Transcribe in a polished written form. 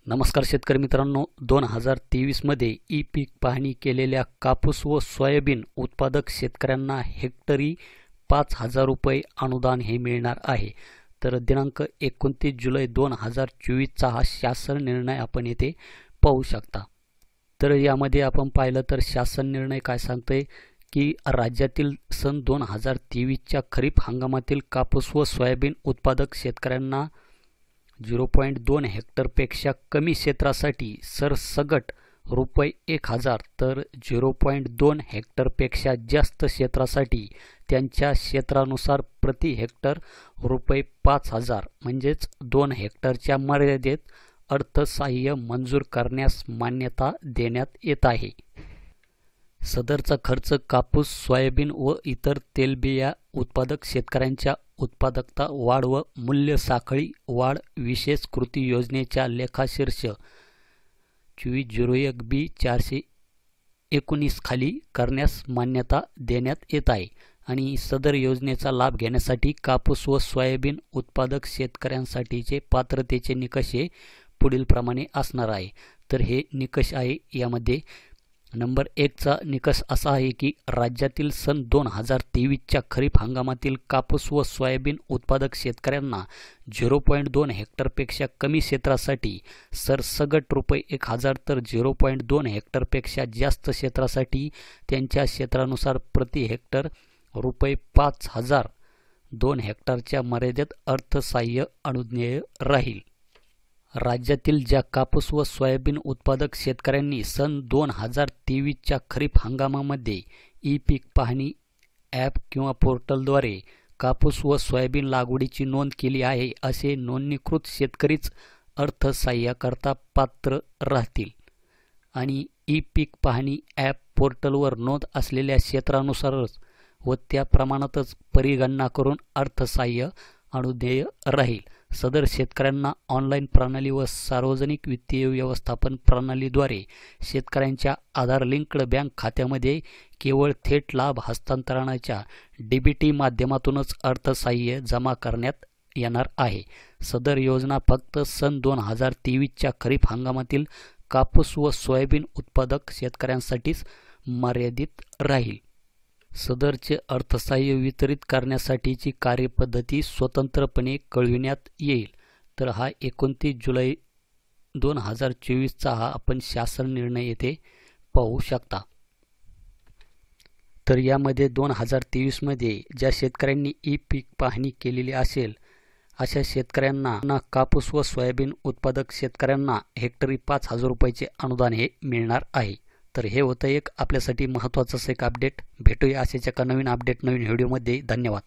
नमस्कार शेतकरी मित्रांनो, 2023 मध्ये ई पीक पाहणी केलेल्या कापूस व सोयाबीन उत्पादक शेतकऱ्यांना हेक्टरी 5,000 रुपये अनुदान हे मिळणार आहे। तर दिनांक 29 जुलै 2024 हा शासन निर्णय आपण येथे पाहू शकता। तर यामध्ये आपण पाहिलं तर शासन निर्णय काय सांगतोय की राज्यातील सन 2023च्या खरीप हंगामातील कापूस व सोयाबीन उत्पादक शेतकऱ्यांना 0.2 हेक्टरपेक्षा कमी क्षेत्रासाठी सरसगट रुपये 1,000 तर 0.2 हेक्टरपेक्षा जास्त क्षेत्रासाठी त्यांच्या क्षेत्रानुसार प्रति हेक्टर रुपये 5,000 म्हणजेच 2 हेक्टरच्या मर्यादेत अर्थसहाय्य मंजूर करण्यास मान्यता देण्यात येत आहे। सदरचा खर्च कापूस, सोयाबीन व इतर तेलबिया उत्पादक शेतकऱ्यांच्या उत्पादकता वाढ व मूल्य साखळी वाढ विशेष कृती योजनेच्या लेखाशीर्ष 2401B 419 खाली करण्यास मान्यता देण्यात येत आहे आणि सदर योजनेचा लाभ घेण्यासाठी कापूस व सोयाबीन उत्पादक शेतकऱ्यांसाठीचे पात्रतेचे निकष हे पुढील प्रमाणे असणार आहे। तर हे निकष आहे, यामध्ये नंबर 1 चा निकष असा आहे की राज्यातील सन 2023च्या खरीप हंगामातील कापूस व सोयाबीन उत्पादक शेतकऱ्यांना 0.2 हेक्टरपेक्षा कमी क्षेत्रासाठी सरसगट रुपये 1,000 तर 0.2 हेक्टरपेक्षा जास्त क्षेत्रासाठी त्यांच्या क्षेत्रानुसार प्रति हेक्टर रुपये 5,000 2 हेक्टरच्या मर्यादेत अर्थसहाय्य अनुज्ञेय राहील। राज्यातील ज्या कापूस व सोयाबीन उत्पादक शेतकऱ्यांनी सन 2023च्या खरीप हंगामामध्ये ई पीक पाहणी ॲप किंवा पोर्टलद्वारे कापूस व सोयाबीन लागवडीची नोंद केली आहे, असे नोंदणीकृत शेतकरीच अर्थसहाय्याकरता पात्र राहतील आणि ई पीक पाहणी ॲप पोर्टलवर नोंद असलेल्या क्षेत्रानुसारच व त्या प्रमाणातच परिगणना करून अर्थसहाय्य अनुज्ञेय राहील। सदर शेतकऱ्यांना ऑनलाईन प्रणाली व सार्वजनिक वित्तीय व्यवस्थापन प्रणालीद्वारे शेतकऱ्यांच्या आधार लिंक्ड बँक खात्यामध्ये केवळ थेट लाभ हस्तांतरणाच्या डीबीटी माध्यमातूनच अर्थसहाय्य जमा करण्यात येणार आहे। सदर योजना फक्त सन 2023च्या खरीप हंगामातील कापूस व सोयाबीन उत्पादक शेतकऱ्यांसाठीच मर्यादित राहील। सदरचे अर्थसहाय्य वितरित करण्यासाठीची कार्यपद्धती स्वतंत्रपणे कळविण्यात येईल। तर हा 29 जुलै 2024चा हा आपण शासन निर्णय येथे पाहू शकता। तर यामध्ये 2023 मध्ये ज्या शेतकऱ्यांनी ई पीक पाहणी केलेली असेल अशा शेतकऱ्यांना कापूस व सोयाबीन उत्पादक शेतकऱ्यांना हेक्टरी 5,000 रुपयाचे अनुदान हे मिळणार आहे। तर हे होतं एक आपल्यासाठी महत्त्वाचं एक अपडेट। भेटूया अशाच एका नवीन अपडेट नवीन व्हिडिओमध्ये। धन्यवाद।